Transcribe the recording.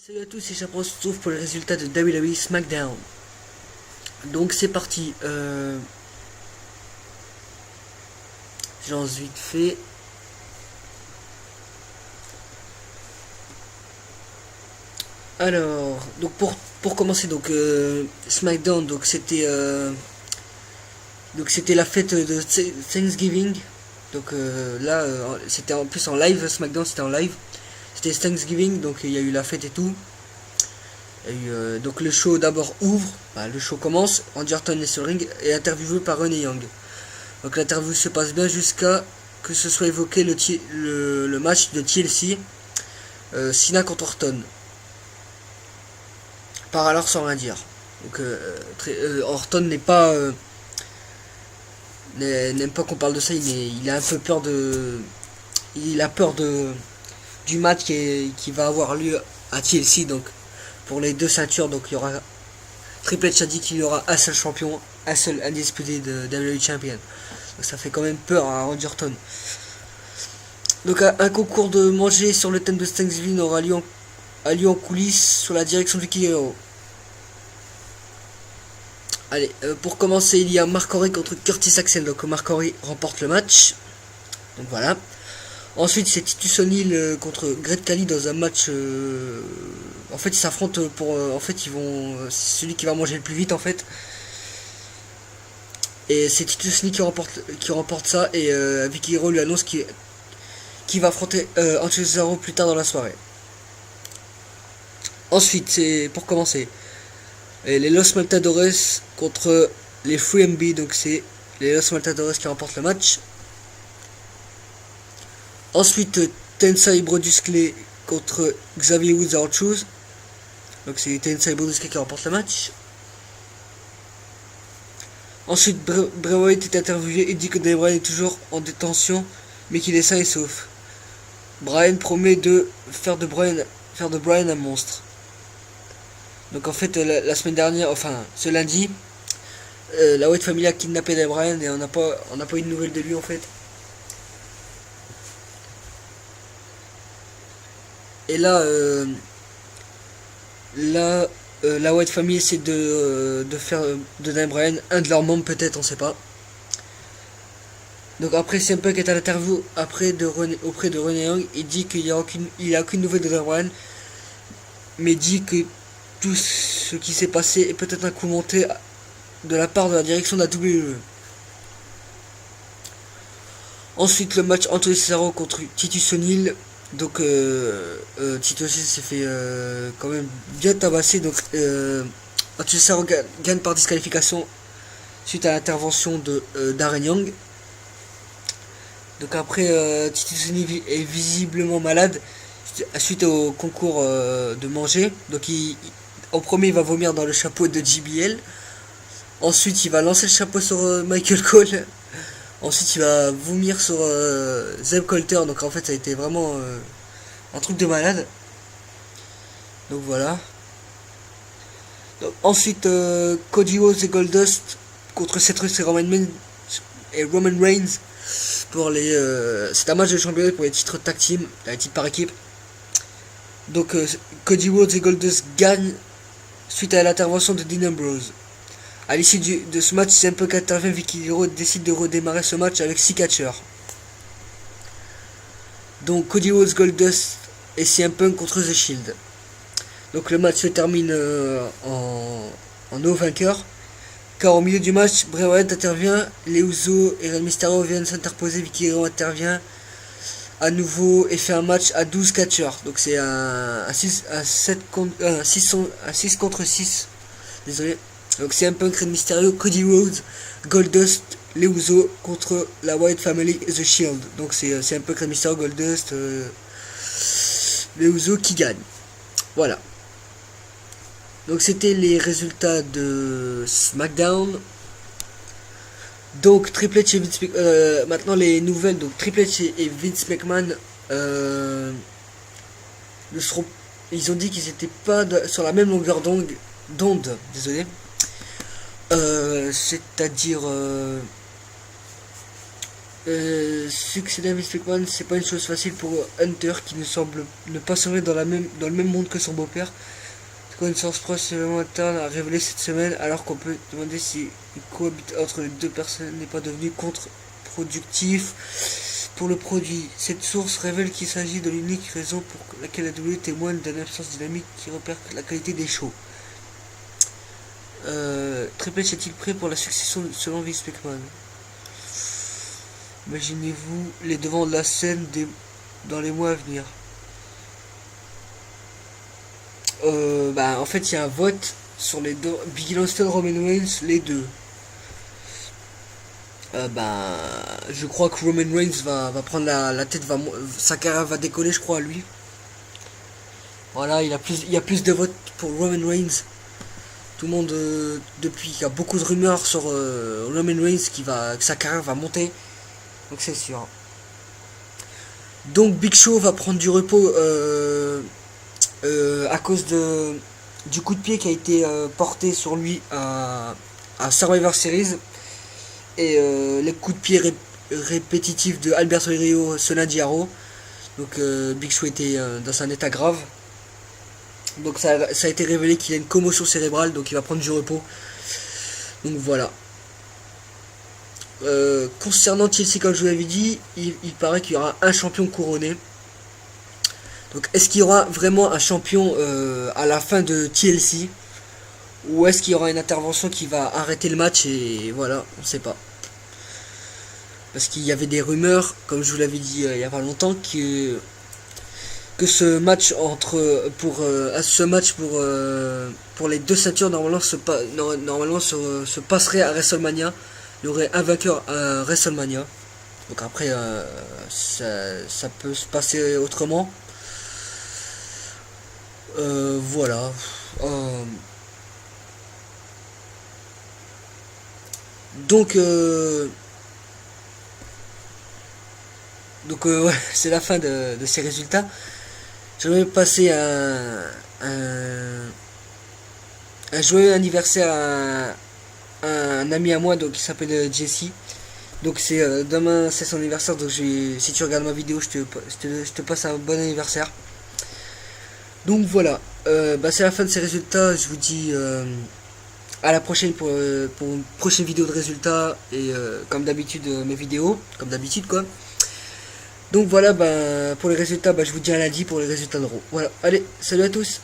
Salut à tous, et Chaperon se retrouve pour les résultats de WWE SmackDown. Donc c'est parti. J'en vite fait. Alors, donc pour commencer, donc SmackDown, donc c'était la fête de Thanksgiving. Donc là, c'était en plus en live. SmackDown, c'était en live. C'était Thanksgiving, donc il y a eu la fête et tout. Donc le show d'abord ouvre, le show commence, Randy Orton est sur le ring et interviewé par Renee Young. Donc l'interview se passe bien jusqu'à que ce soit évoqué le match de TLC, Cena contre Orton. Par alors sans rien dire. Donc Orton n'aime pas qu'on parle de ça, il a un peu peur il a peur du match qui va avoir lieu à TLC, donc pour les deux ceintures. Donc il y aura, Triple H a dit qu'il y aura un seul champion, un seul indisputé de WWE Champion. Donc ça fait quand même peur à Randy Orton. Donc un concours de manger sur le thème de Thanksgiving aura lieu en coulisses sous la direction de Vicky Guerrero. Allez, pour commencer, il y a Mark Henry contre Curtis Axel. Donc Mark Henry remporte le match. Donc voilà. Ensuite, c'est Titus O'Neil contre Great Khali dans un match. En fait, ils s'affrontent pour. En fait, ils vont. C'est celui qui va manger le plus vite, en fait. Et c'est Titus O'Neil qui remporte ça. Et Vicky Guerrero lui annonce qu'il va affronter Angelo Cesaro plus tard dans la soirée. Ensuite, c'est pour commencer. Les Los Matadores contre les Free MB. Donc, c'est les Los Matadores qui remportent le match. Ensuite, Tensai Brodus Clay contre Xavier Woods R-Truth. Donc c'est Tensai Brodus Clay qui remporte le match. Ensuite, Bray Wyatt est interviewé et dit que Daniel Bryan est toujours en détention, mais qu'il est sain et sauf. Bryan promet de faire de Bryan un monstre. Donc en fait, la semaine dernière, enfin ce lundi, la Wyatt Family a kidnappé Daniel Bryan et on n'a pas eu de nouvelles de lui en fait. Et là, la White Family essaie de faire de Daniel Bryan un de leurs membres, peut-être, on sait pas. Donc après, CM Punk est à l'interview auprès de Renee Young. Il dit qu'il n'y a aucune nouvelle de Daniel Bryan, mais dit que tout ce qui s'est passé est peut-être un coup monté de la part de la direction de la WWE. Ensuite, le match Anthony Cesaro contre Titus O'Neil. Donc Tito aussi s'est fait quand même bien tabasser. Donc Cesaro gagne par disqualification suite à l'intervention de Darren Young. Donc après Tito Sonny est visiblement malade suite au concours de manger. Donc au premier il va vomir dans le chapeau de JBL. Ensuite il va lancer le chapeau sur Michael Cole. Ensuite, il va vomir sur Zeb Colter. Donc, en fait, ça a été vraiment un truc de malade. Donc, voilà. Donc, ensuite, Cody Rhodes et Goldust contre Seth Rollins et Roman Reigns. C'est un match de championnat pour les titres tag team, les titres par équipe. Donc, Cody Rhodes et Goldust gagnent suite à l'intervention de Dean Ambrose. A l'issue de ce match, CM Punk intervient, Vicky Guerrero décide de redémarrer ce match avec 6 catcheurs. Donc Cody Rhodes, Goldust et CM Punk contre The Shield. Donc le match se termine en no vainqueur. Car au milieu du match, Bray Wyatt intervient, les Usos et Rey Mysterio viennent s'interposer, Vicky Guerrero intervient à nouveau et fait un match à 12 catcheurs. Donc c'est un 6 contre 6. Désolé. Donc c'est un Punk, Rey Mysterio, Cody Rhodes, Goldust, les Usos contre la Wyatt Family et The Shield. Donc c'est un Punk, Rey Mysterio, Goldust, les Usos qui gagnent. Voilà. Donc c'était les résultats de SmackDown. Donc Triple H et Vince McMahon, maintenant les nouvelles. Donc Triple H et Vince McMahon ils ont dit qu'ils n'étaient pas sur la même longueur d'onde. Désolé. C'est-à-dire succéder à Vince McMahon, c'est pas une chose facile pour Hunter qui ne semble ne pas serait dans le même monde que son beau-père. Une source proche interne a révélé cette semaine, alors qu'on peut demander si une cohabite entre les deux personnes n'est pas devenu contre-productif pour le produit. Cette source révèle qu'il s'agit de l'unique raison pour laquelle la WWE témoigne d'une absence dynamique qui repère la qualité des shows. Triple H est-il prêt pour la succession selon Vince McMahon? Imaginez-vous les devants de la scène dans les mois à venir. En fait, il y a un vote sur les deux. Biggie Langston, Roman Reigns, les deux. Je crois que Roman Reigns va prendre la tête, sa carrière va décoller, je crois, à lui. Voilà, il y a plus de votes pour Roman Reigns. Tout le monde, depuis, il y a beaucoup de rumeurs sur Roman Reigns que sa carrière va monter. Donc c'est sûr. Donc Big Show va prendre du repos à cause du coup de pied qui a été porté sur lui à Survivor Series et les coups de pied répétitifs de Alberto Del Rio, Sonia Diaro. Donc Big Show était dans un état grave. Donc ça a été révélé qu'il a une commotion cérébrale, donc il va prendre du repos. Donc voilà. Concernant TLC, comme je vous l'avais dit, il paraît qu'il y aura un champion couronné. Donc est-ce qu'il y aura vraiment un champion à la fin de TLC, ou est-ce qu'il y aura une intervention qui va arrêter le match, et voilà, on sait pas. Parce qu'il y avait des rumeurs, comme je vous l'avais dit il y a pas longtemps, que ce match pour les deux ceintures normalement se passerait à WrestleMania. Il y aurait un vainqueur à WrestleMania. Donc après ça peut se passer autrement. Voilà. Donc ouais, c'est la fin de ces résultats. J'aimerais passer un joyeux anniversaire à un ami à moi, donc qui s'appelle Jesse. Donc c'est demain c'est son anniversaire, donc si tu regardes ma vidéo, je te passe un bon anniversaire. Donc voilà, c'est la fin de ces résultats. Je vous dis à la prochaine pour une prochaine vidéo de résultats, et comme d'habitude mes vidéos, comme d'habitude quoi. Donc voilà, pour les résultats, je vous dis à lundi pour les résultats de Raw. Voilà, allez, salut à tous.